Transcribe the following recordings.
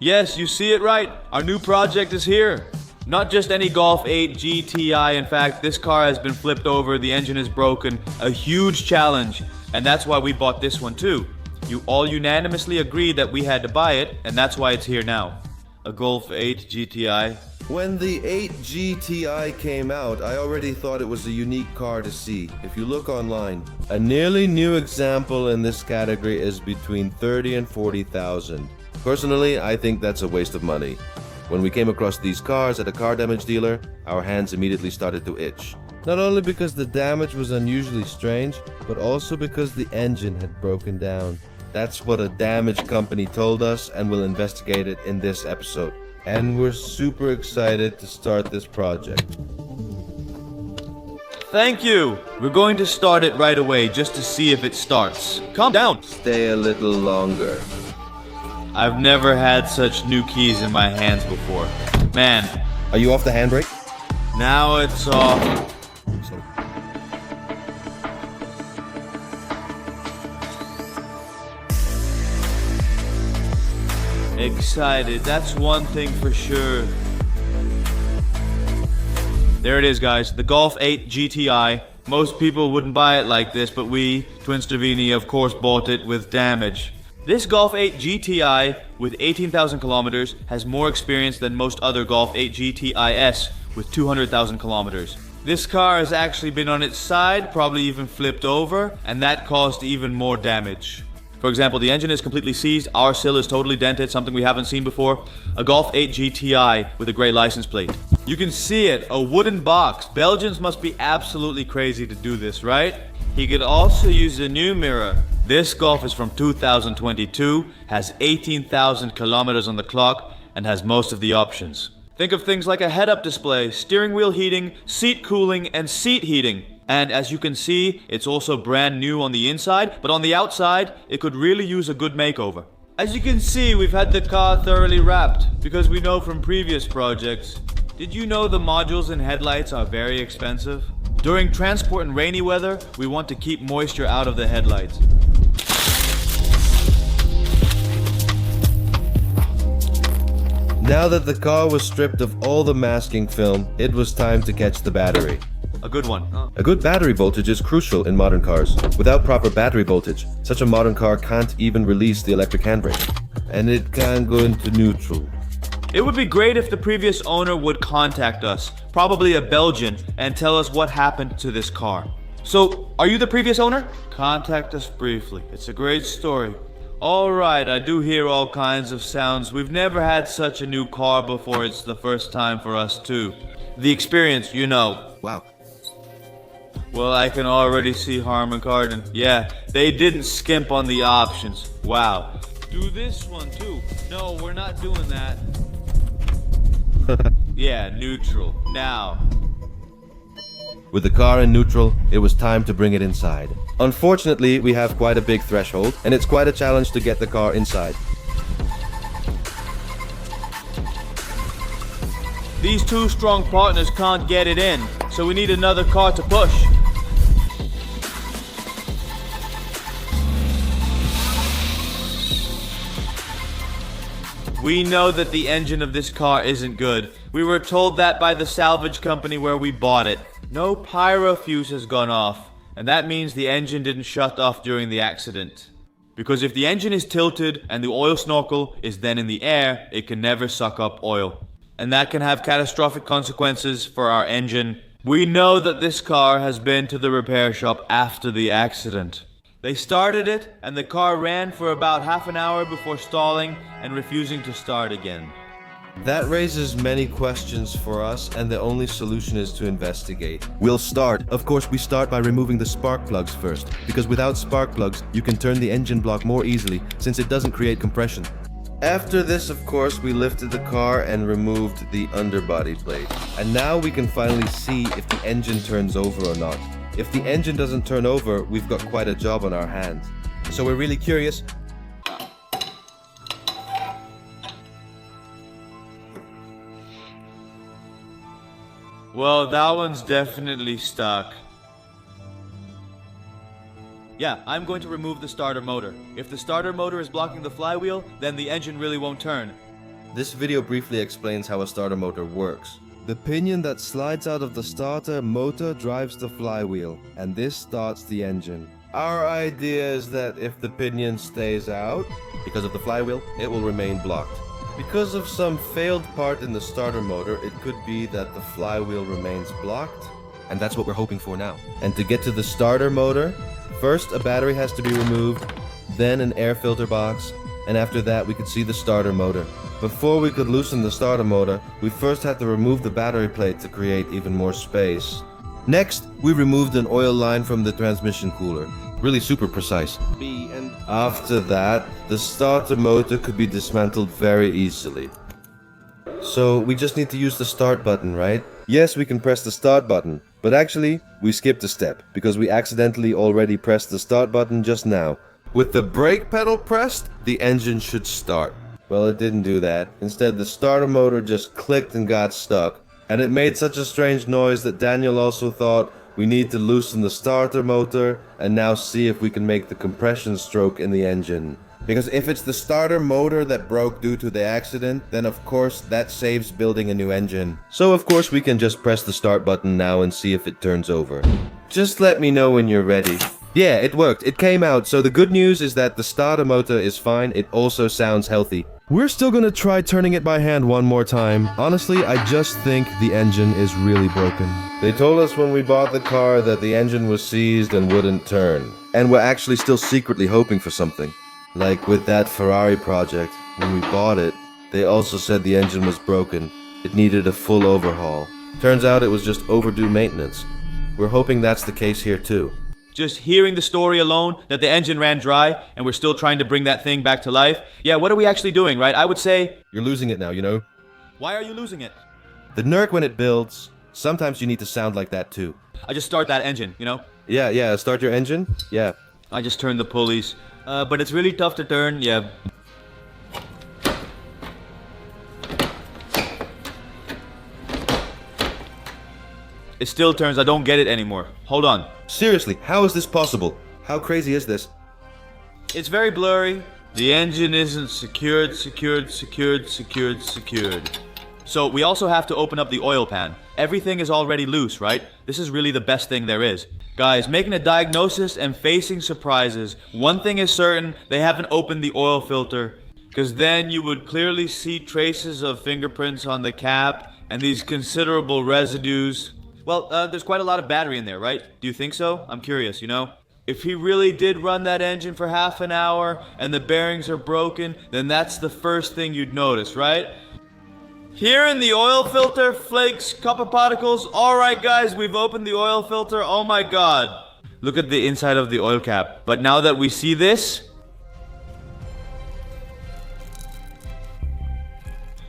Yes, you see it right. Our new project is here. Not just any Golf 8 GTI. In fact, this car has been flipped over, the engine is broken. A huge challenge. And that's why we bought this one too. You all unanimously agreed that we had to buy it, and that's why it's here now. A Golf 8 GTI. When the 8 GTI came out, I already thought it was a unique car to see. If you look online, a nearly new example in this category is between 30 and 40,000. Personally, I think that's a waste of money. When we came across these cars at a car damage dealer, our hands immediately started to itch. Not only because the damage was unusually strange, but also because the engine had broken down. That's what a damage company told us, and we'll investigate it in this episode. And we're super excited to start this project. Thank you! We're going to start it right away just to see if it starts. Calm down! Stay a little longer. I've never had such new keys in my hands before. Man. Are you off the handbrake? Now it's off. Excited, that's one thing for sure. There it is, guys, the Golf 8 GTI. Most people wouldn't buy it like this, but we, Twin Stravini, of course bought it with damage. This Golf 8 GTI with 18,000 kilometers has more experience than most other Golf 8 GTIs with 200,000 kilometers. This car has actually been on its side, probably even flipped over, and that caused even more damage. For example, the engine is completely seized, our sill is totally dented, something we haven't seen before. A Golf 8 GTI with a grey license plate. You can see it, a wooden box. Belgians must be absolutely crazy to do this, right? He could also use a new mirror. This Golf is from 2022, has 18,000 kilometers on the clock, and has most of the options. Think of things like a head-up display, steering wheel heating, seat cooling, and seat heating. And as you can see, it's also brand new on the inside, but on the outside, it could really use a good makeover. As you can see, we've had the car thoroughly wrapped, because we know from previous projects. Did you know the modules and headlights are very expensive? During transport and rainy weather, we want to keep moisture out of the headlights. Now that the car was stripped of all the masking film, it was time to catch the battery. A good one. A good battery voltage is crucial in modern cars. Without proper battery voltage, such a modern car can't even release the electric handbrake. And it can't go into neutral. It would be great if the previous owner would contact us, probably a Belgian, and tell us what happened to this car. So, are you the previous owner? Contact us briefly. It's a great story. Alright, I do hear all kinds of sounds. We've never had such a new car before. It's the first time for us too. The experience, you know. Wow. Well, I can already see Harman Kardon. Yeah, they didn't skimp on the options. Wow. Do this one too. No, we're not doing that. Yeah, neutral. Now. With the car in neutral, it was time to bring it inside. Unfortunately, we have quite a big threshold, and it's quite a challenge to get the car inside. These two strong partners can't get it in, so we need another car to push. We know that the engine of this car isn't good. We were told that by the salvage company where we bought it. No pyro fuse has gone off, and that means the engine didn't shut off during the accident. Because if the engine is tilted and the oil snorkel is then in the air, it can never suck up oil. And that can have catastrophic consequences for our engine. We know that this car has been to the repair shop after the accident. They started it, and the car ran for about half an hour before stalling and refusing to start again. That raises many questions for us, and the only solution is to investigate. We'll start. Of course, we start by removing the spark plugs first, because without spark plugs, you can turn the engine block more easily, since it doesn't create compression. After this, of course, we lifted the car and removed the underbody plate. And now we can finally see if the engine turns over or not. If the engine doesn't turn over, we've got quite a job on our hands. So we're really curious. Well, that one's definitely stuck. Yeah, I'm going to remove the starter motor. If the starter motor is blocking the flywheel, then the engine really won't turn. This video briefly explains how a starter motor works. The pinion that slides out of the starter motor drives the flywheel, and this starts the engine. Our idea is that if the pinion stays out, because of the flywheel, it will remain blocked. Because of some failed part in the starter motor, it could be that the flywheel remains blocked, and that's what we're hoping for now. And to get to the starter motor, first a battery has to be removed, then an air filter box, and after that we could see the starter motor. Before we could loosen the starter motor, we first had to remove the battery plate to create even more space. Next, we removed an oil line from the transmission cooler. Really super precise. And after that, the starter motor could be dismantled very easily. So we just need to use the start button, right? Yes, we can press the start button, but actually, we skipped a step because we accidentally already pressed the start button just now. With the brake pedal pressed, the engine should start. Well, it didn't do that. Instead, the starter motor just clicked and got stuck. And it made such a strange noise that Daniel also thought we need to loosen the starter motor and now see if we can make the compression stroke in the engine. Because if it's the starter motor that broke due to the accident, then of course that saves building a new engine. So of course we can just press the start button now and see if it turns over. Just let me know when you're ready. Yeah, it worked. It came out. So the good news is that the starter motor is fine. It also sounds healthy. We're still gonna try turning it by hand one more time. Honestly, I just think the engine is really broken. They told us when we bought the car that the engine was seized and wouldn't turn. And we're actually still secretly hoping for something. Like with that Ferrari project, when we bought it, they also said the engine was broken. It needed a full overhaul. Turns out it was just overdue maintenance. We're hoping that's the case here too. Just hearing the story alone, that the engine ran dry, and we're still trying to bring that thing back to life. Yeah, what are we actually doing, right? I would say... You're losing it now, you know? Why are you losing it? The Nerk, when it builds, sometimes you need to sound like that too. I just start that engine, you know? Yeah, start your engine? Yeah. I just turn the pulleys. But it's really tough to turn, yeah. It still turns, I don't get it anymore. Hold on. Seriously, how is this possible? How crazy is this? It's very blurry. The engine isn't secured. So we also have to open up the oil pan. Everything is already loose, right? This is really the best thing there is. Guys, making a diagnosis and facing surprises. One thing is certain, they haven't opened the oil filter. Because then you would clearly see traces of fingerprints on the cap and these considerable residues. Well, there's quite a lot of battery in there, right? Do you think so? I'm curious, you know? If he really did run that engine for half an hour and the bearings are broken, then that's the first thing you'd notice, right? Here in the oil filter, flakes, copper particles. Alright guys, we've opened the oil filter. Oh my god. Look at the inside of the oil cap. But now that we see this...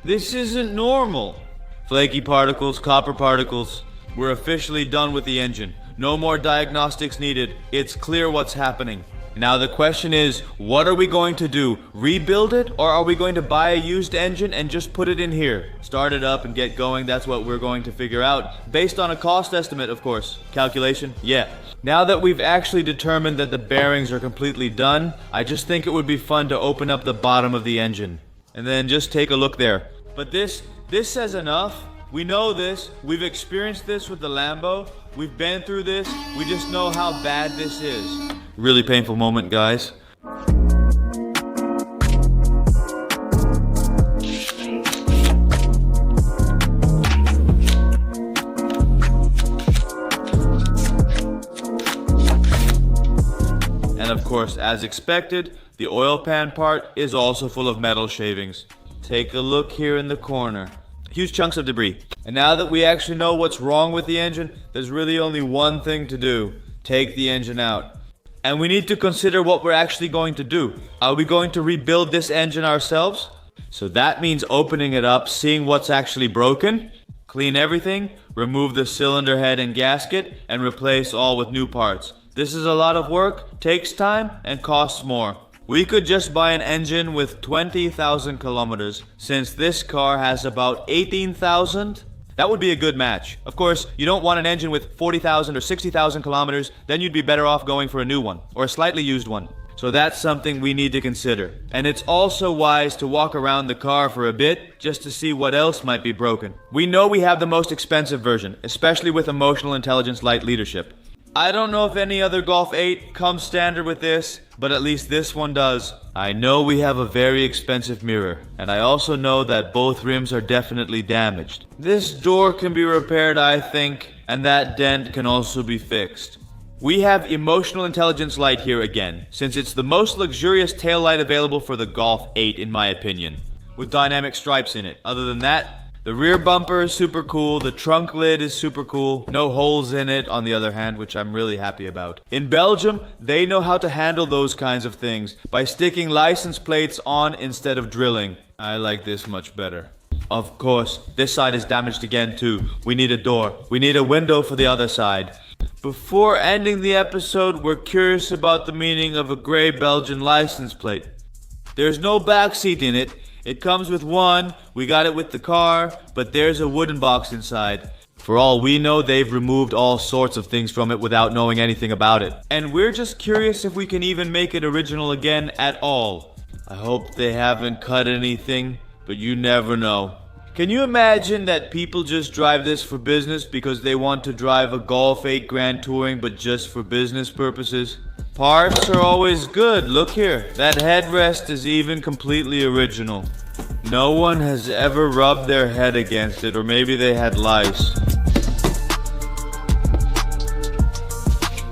this isn't normal. Flaky particles, copper particles. We're officially done with the engine. No more diagnostics needed. It's clear what's happening. Now the question is, what are we going to do? Rebuild it, or are we going to buy a used engine and just put it in here? Start it up and get going, that's what we're going to figure out. Based on a cost estimate, of course. Calculation? Yeah. Now that we've actually determined that the bearings are completely done, I just think it would be fun to open up the bottom of the engine. And then just take a look there. But this says enough. We know this. We've experienced this with the Lambo. We've been through this. We just know how bad this is. Really painful moment, guys. And of course, as expected, the oil pan part is also full of metal shavings. Take a look here in the corner. Huge chunks of debris. And now that we actually know what's wrong with the engine, there's really only one thing to do. Take the engine out. And we need to consider what we're actually going to do. Are we going to rebuild this engine ourselves? So that means opening it up, seeing what's actually broken, clean everything, remove the cylinder head and gasket, and replace all with new parts. This is a lot of work, takes time, and costs more. We could just buy an engine with 20,000 kilometers, since this car has about 18,000. That would be a good match. Of course, you don't want an engine with 40,000 or 60,000 kilometers, then you'd be better off going for a new one, or a slightly used one. So that's something we need to consider. And it's also wise to walk around the car for a bit just to see what else might be broken. We know we have the most expensive version, especially with Emotional Intelligence Light leadership. I don't know if any other Golf 8 comes standard with this, but at least this one does. I know we have a very expensive mirror, and I also know that both rims are definitely damaged. This door can be repaired, I think, and that dent can also be fixed. We have Emotional Intelligence Light here again, since it's the most luxurious taillight available for the Golf 8 in my opinion, with dynamic stripes in it. Other than that, the rear bumper is super cool, the trunk lid is super cool, no holes in it on the other hand, which I'm really happy about. In Belgium, they know how to handle those kinds of things by sticking license plates on instead of drilling. I like this much better. Of course, this side is damaged again too. We need a door. We need a window for the other side. Before ending the episode, we're curious about the meaning of a gray Belgian license plate. There's no back seat in it. It comes with one, we got it with the car, but there's a wooden box inside. For all we know, they've removed all sorts of things from it without knowing anything about it. And we're just curious if we can even make it original again at all. I hope they haven't cut anything, but you never know. Can you imagine that people just drive this for business because they want to drive a Golf 8 Grand Touring but just for business purposes? Parts are always good. Look here, that headrest is even completely original. No one has ever rubbed their head against it, or maybe they had lice.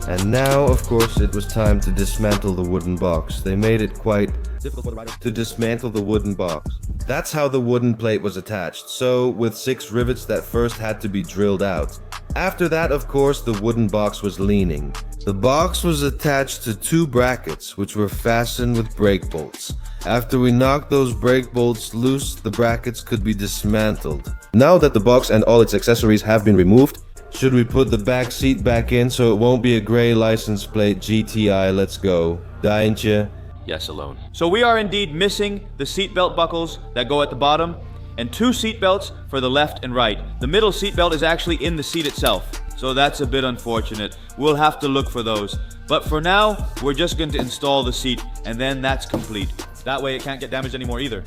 And now, of course, it was time to dismantle the wooden box. They made it quite difficult for the rider to dismantle the wooden box. That's how the wooden plate was attached, so with 6 rivets that first had to be drilled out. After that, of course, the wooden box was leaning. The box was attached to 2 brackets, which were fastened with brake bolts. After we knocked those brake bolts loose, the brackets could be dismantled. Now that the box and all its accessories have been removed, should we put the back seat back in so it won't be a gray license plate GTI? Let's go. Daintje? Yes, alone. So we are indeed missing the seatbelt buckles that go at the bottom, and 2 seatbelts for the left and right. The middle seatbelt is actually in the seat itself, so that's a bit unfortunate. We'll have to look for those. But for now, we're just going to install the seat, and then that's complete. That way it can't get damaged anymore either.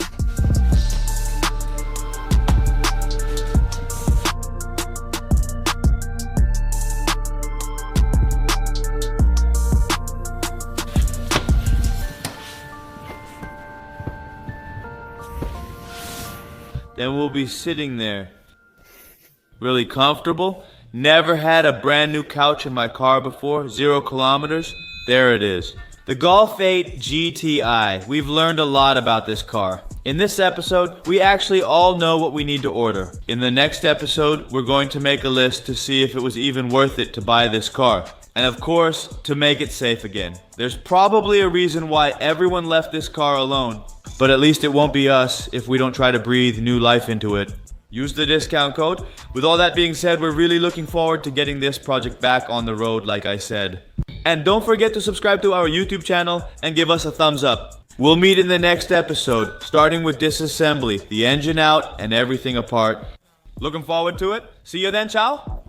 Then we'll be sitting there, really comfortable. Never had a brand new couch in my car before, 0 kilometers. There it is. The Golf 8 GTI. We've learned a lot about this car. In this episode, we actually all know what we need to order. In the next episode, we're going to make a list to see if it was even worth it to buy this car. And of course, to make it safe again. There's probably a reason why everyone left this car alone. But at least it won't be us if we don't try to breathe new life into it. Use the discount code. With all that being said, we're really looking forward to getting this project back on the road, like I said. And don't forget to subscribe to our YouTube channel and give us a thumbs up. We'll meet in the next episode, starting with disassembly, the engine out and everything apart. Looking forward to it. See you then, ciao.